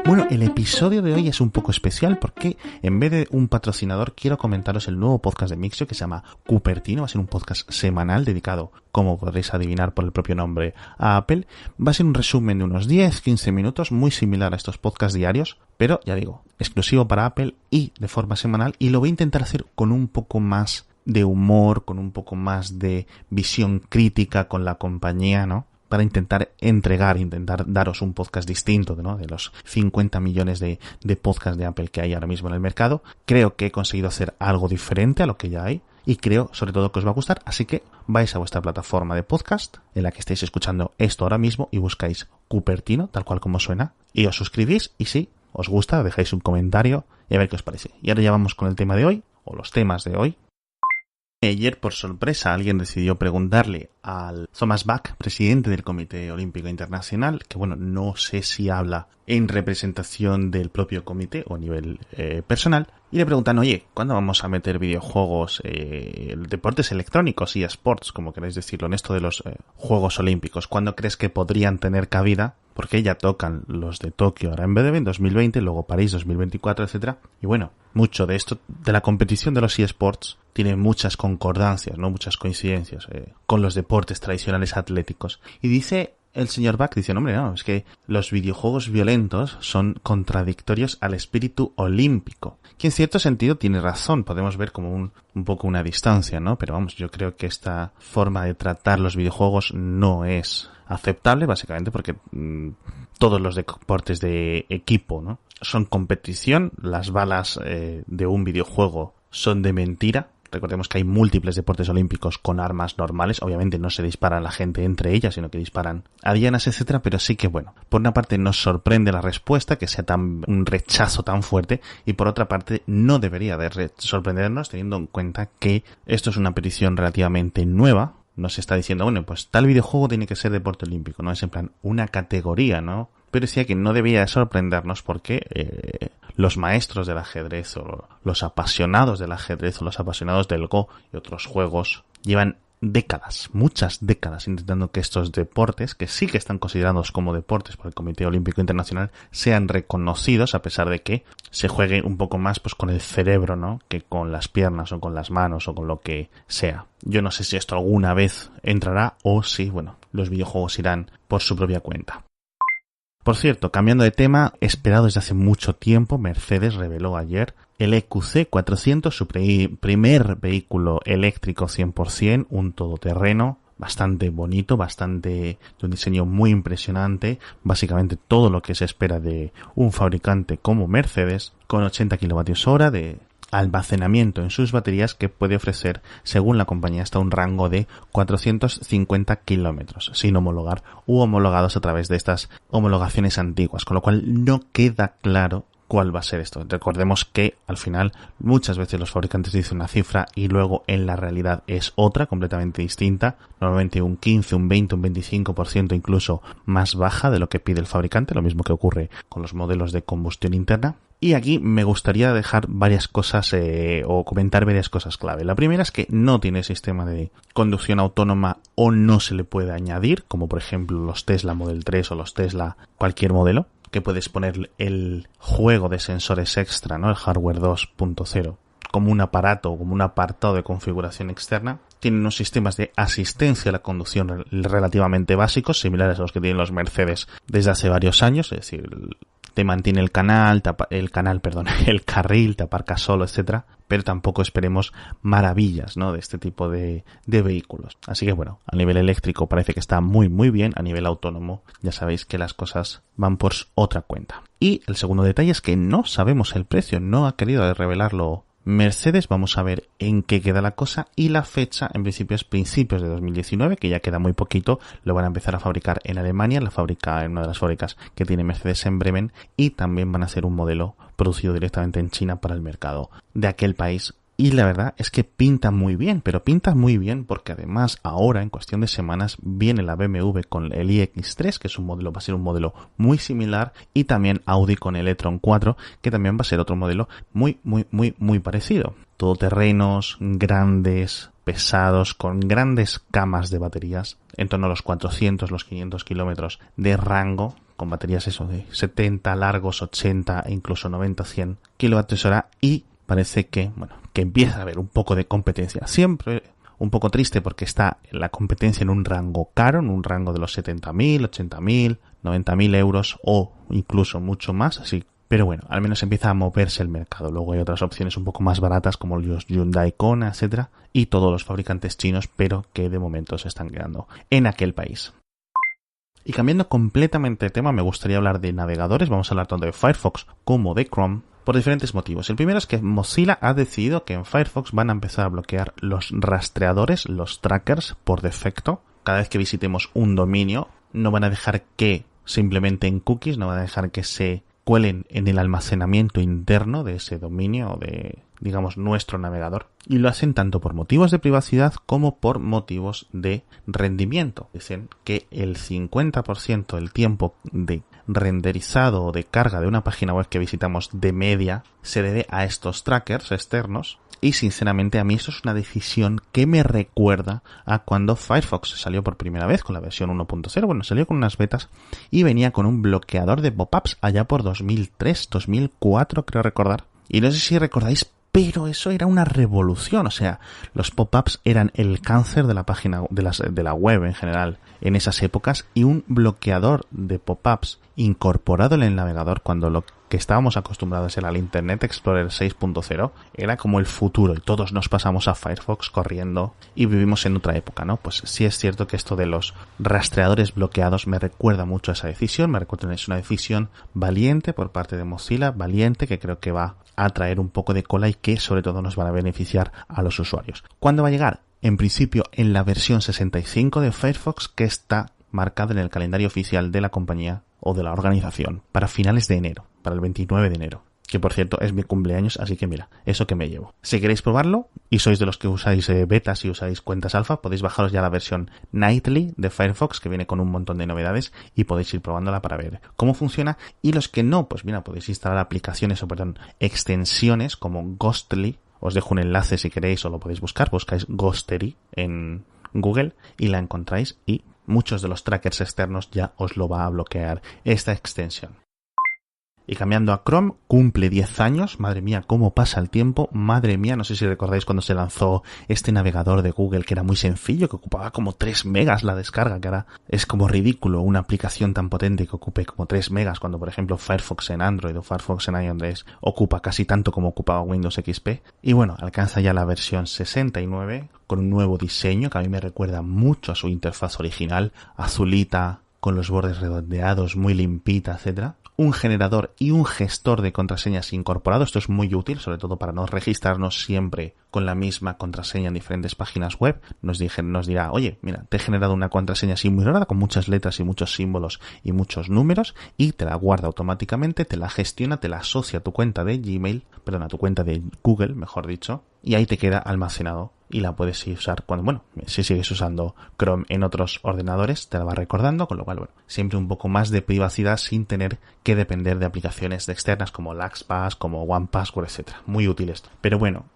Bueno, el episodio de hoy es un poco especial porque en vez de un patrocinador quiero comentaros el nuevo podcast de Mixio que se llama Cupertino. Va a ser un podcast semanal dedicado, como podréis adivinar por el propio nombre, a Apple. Va a ser un resumen de unos 10-15 minutos, muy similar a estos podcasts diarios, pero ya digo, exclusivo para Apple y de forma semanal, y lo voy a intentar hacer con un poco más de humor, con un poco más de visión crítica con la compañía, ¿no? Para intentar daros un podcast distinto, ¿no? De los 50 millones de podcasts de Apple que hay ahora mismo en el mercado. Creo que he conseguido hacer algo diferente a lo que ya hay y creo sobre todo que os va a gustar, así que vais a vuestra plataforma de podcast en la que estéis escuchando esto ahora mismo y buscáis Cupertino, tal cual como suena, y os suscribís y si os gusta dejáis un comentario y a ver qué os parece. Y ahora ya vamos con el tema de hoy, o los temas de hoy. Ayer, por sorpresa, alguien decidió preguntarle al Thomas Bach, presidente del Comité Olímpico Internacional, que bueno, no sé si habla en representación del propio comité o a nivel personal, y le preguntan, oye, ¿cuándo vamos a meter videojuegos, deportes electrónicos y esports, como queréis decirlo, en esto de los Juegos Olímpicos? ¿Cuándo crees que podrían tener cabida? Porque ya tocan los de Tokio ahora en breve, en 2020, luego París 2024, etcétera. Y bueno, mucho de esto, de la competición de los eSports, tiene muchas concordancias, ¿no? Muchas coincidencias con los deportes tradicionales atléticos. Y dice el señor Bach, dice, hombre, no, es que los videojuegos violentos son contradictorios al espíritu olímpico. Que en cierto sentido tiene razón, podemos ver como un poco una distancia, ¿no? Pero vamos, yo creo que esta forma de tratar los videojuegos no es aceptable, básicamente porque todos los deportes de equipo, ¿no? Son competición, las balas de un videojuego son de mentira. Recordemos que hay múltiples deportes olímpicos con armas normales, obviamente no se dispara la gente entre ellas, sino que disparan a dianas, etcétera, pero sí que bueno, por una parte nos sorprende la respuesta, que sea un rechazo tan fuerte, y por otra parte no debería de sorprendernos teniendo en cuenta que esto es una petición relativamente nueva. No se está diciendo, bueno, pues tal videojuego tiene que ser deporte olímpico, ¿no? Es en plan una categoría, ¿no? Pero decía que no debía sorprendernos porque los maestros del ajedrez o los apasionados del ajedrez o los apasionados del Go y otros juegos llevan décadas, muchas décadas, intentando que estos deportes, que sí que están considerados como deportes por el Comité Olímpico Internacional, sean reconocidos, a pesar de que se juegue un poco más pues con el cerebro, ¿no? Que con las piernas o con las manos o con lo que sea. Yo no sé si esto alguna vez entrará o si, bueno, los videojuegos irán por su propia cuenta. Por cierto, cambiando de tema, esperado desde hace mucho tiempo, Mercedes reveló ayer el EQC 400, su primer vehículo eléctrico 100%, un todoterreno, bastante bonito, de un diseño muy impresionante, básicamente todo lo que se espera de un fabricante como Mercedes, con 80 kWh de almacenamiento en sus baterías que puede ofrecer, según la compañía, hasta un rango de 450 kilómetros, sin homologar u homologados a través de estas homologaciones antiguas, con lo cual no queda claro cuál va a ser esto. Recordemos que al final muchas veces los fabricantes dicen una cifra y luego en la realidad es otra, completamente distinta, normalmente un 15, un 20, un 25% incluso más baja de lo que pide el fabricante, lo mismo que ocurre con los modelos de combustión interna. Y aquí me gustaría dejar varias cosas o comentar varias cosas clave. La primera es que no tiene sistema de conducción autónoma o no se le puede añadir, como por ejemplo los Tesla Model 3 o los Tesla cualquier modelo, que puedes poner el juego de sensores extra, ¿no? El hardware 2.0, como un aparato, como un apartado de configuración externa. Tienen unos sistemas de asistencia a la conducción relativamente básicos, similares a los que tienen los Mercedes desde hace varios años, es decir, te mantiene el carril, te aparca solo, etcétera, pero tampoco esperemos maravillas, ¿no? De este tipo de vehículos. Así que bueno, a nivel eléctrico parece que está muy muy bien, a nivel autónomo ya sabéis que las cosas van por otra cuenta. Y el segundo detalle es que no sabemos el precio, no ha querido revelarlo Mercedes. Vamos a ver en qué queda la cosa, y la fecha en principio es principios de 2019, que ya queda muy poquito. Lo van a empezar a fabricar en Alemania, en una de las fábricas que tiene Mercedes en Bremen, y también van a hacer un modelo producido directamente en China para el mercado de aquel país. Y la verdad es que pinta muy bien, pero pinta muy bien porque además ahora, en cuestión de semanas, viene la BMW con el iX3, que va a ser un modelo muy similar, y también Audi con el e-tron 4, que también va a ser otro modelo muy, muy, muy, muy parecido. Todoterrenos, grandes, pesados, con grandes camas de baterías, en torno a los 400, los 500 kilómetros de rango, con baterías eso de 70 largos, 80 e incluso 90-100 kWh y parece que, bueno, que empieza a haber un poco de competencia. Siempre un poco triste porque está la competencia en un rango caro, en un rango de los 70.000, 80.000, 90.000 euros o incluso mucho más, así. Pero bueno, al menos empieza a moverse el mercado. Luego hay otras opciones un poco más baratas como los Hyundai Kona, etcétera, y todos los fabricantes chinos, pero que de momento se están quedando en aquel país. Y cambiando completamente de tema, me gustaría hablar de navegadores. Vamos a hablar tanto de Firefox como de Chrome por diferentes motivos. El primero es que Mozilla ha decidido que en Firefox van a empezar a bloquear los rastreadores, los trackers por defecto. Cada vez que visitemos un dominio, no van a dejar que se implementen cookies, no van a dejar que se cuelen en el almacenamiento interno de ese dominio o de, digamos, nuestro navegador. Y lo hacen tanto por motivos de privacidad como por motivos de rendimiento. Dicen que el 50% del tiempo de renderizado o de carga de una página web que visitamos de media se debe a estos trackers externos. Y sinceramente a mí eso es una decisión que me recuerda a cuando Firefox salió por primera vez con la versión 1.0. Bueno, salió con unas betas y venía con un bloqueador de pop-ups allá por 2003, 2004 creo recordar. Y no sé si recordáis, pero eso era una revolución. O sea, los pop-ups eran el cáncer de la página, de la web en general en esas épocas, y un bloqueador de pop-ups incorporado en el navegador cuando lo que estábamos acostumbrados era el Internet Explorer 6.0 era como el futuro y todos nos pasamos a Firefox corriendo y vivimos en otra época, ¿no? Pues sí es cierto que esto de los rastreadores bloqueados me recuerda mucho a esa decisión, me recuerda que es una decisión valiente por parte de Mozilla, valiente, que creo que va a traer un poco de cola y que sobre todo nos van a beneficiar a los usuarios. ¿Cuándo va a llegar? En principio en la versión 65 de Firefox, que está marcada en el calendario oficial de la compañía o de la organización para finales de enero, para el 29 de enero. Que por cierto es mi cumpleaños, así que mira, eso que me llevo. Si queréis probarlo y sois de los que usáis betas y usáis cuentas alfa, podéis bajaros ya la versión Nightly de Firefox, que viene con un montón de novedades y podéis ir probándola para ver cómo funciona. Y los que no, pues mira, podéis instalar aplicaciones extensiones como Ghostly. Os dejo un enlace si queréis o lo podéis buscar. Buscáis Ghostery en Google y la encontráis y muchos de los trackers externos ya os lo va a bloquear esta extensión. Y cambiando a Chrome, cumple 10 años, madre mía, cómo pasa el tiempo, madre mía, no sé si recordáis cuando se lanzó este navegador de Google que era muy sencillo, que ocupaba como 3 megas la descarga, que ahora es como ridículo una aplicación tan potente que ocupe como 3 megas, cuando por ejemplo Firefox en Android o Firefox en iOS ocupa casi tanto como ocupaba Windows XP. Y bueno, alcanza ya la versión 69 con un nuevo diseño que a mí me recuerda mucho a su interfaz original, azulita, con los bordes redondeados, muy limpita, etcétera. Un generador y un gestor de contraseñas incorporado. Esto es muy útil, sobre todo para no registrarnos siempre con la misma contraseña en diferentes páginas web. Nos dirá, oye, mira, te he generado una contraseña así muy rara con muchas letras y muchos símbolos y muchos números, y te la guarda automáticamente, te la gestiona, te la asocia a tu cuenta de Gmail, a tu cuenta de Google, mejor dicho, y ahí te queda almacenado. Y la puedes usar cuando, si sigues usando Chrome en otros ordenadores, te la va recordando, con lo cual, siempre un poco más de privacidad sin tener que depender de aplicaciones externas como LastPass, como 1Password, etc. Muy útil esto. Pero bueno,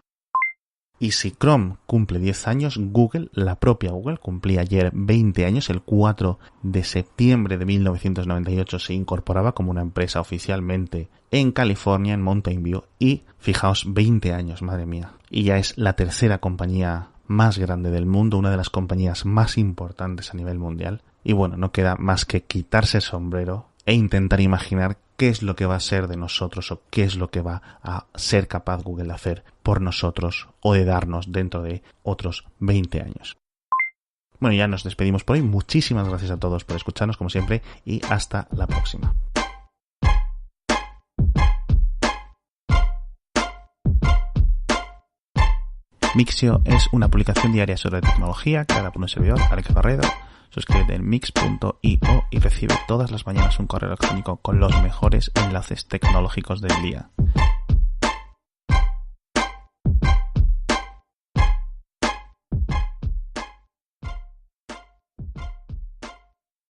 y si Chrome cumple 10 años, Google, la propia Google, cumplía ayer 20 años, el 4 de septiembre de 1998 se incorporaba como una empresa oficialmente en California, en Mountain View, y fijaos, 20 años, madre mía. Y ya es la tercera compañía más grande del mundo, una de las compañías más importantes a nivel mundial. Y bueno, no queda más que quitarse el sombrero e intentar imaginar qué es lo que va a ser de nosotros o qué es lo que va a ser capaz Google de hacer por nosotros o de darnos dentro de otros 20 años. Bueno, ya nos despedimos por hoy. Muchísimas gracias a todos por escucharnos como siempre y hasta la próxima. Mixio es una publicación diaria sobre tecnología creada por un servidor, Alex Barredo. Suscríbete en mix.io y recibe todas las mañanas un correo electrónico con los mejores enlaces tecnológicos del día.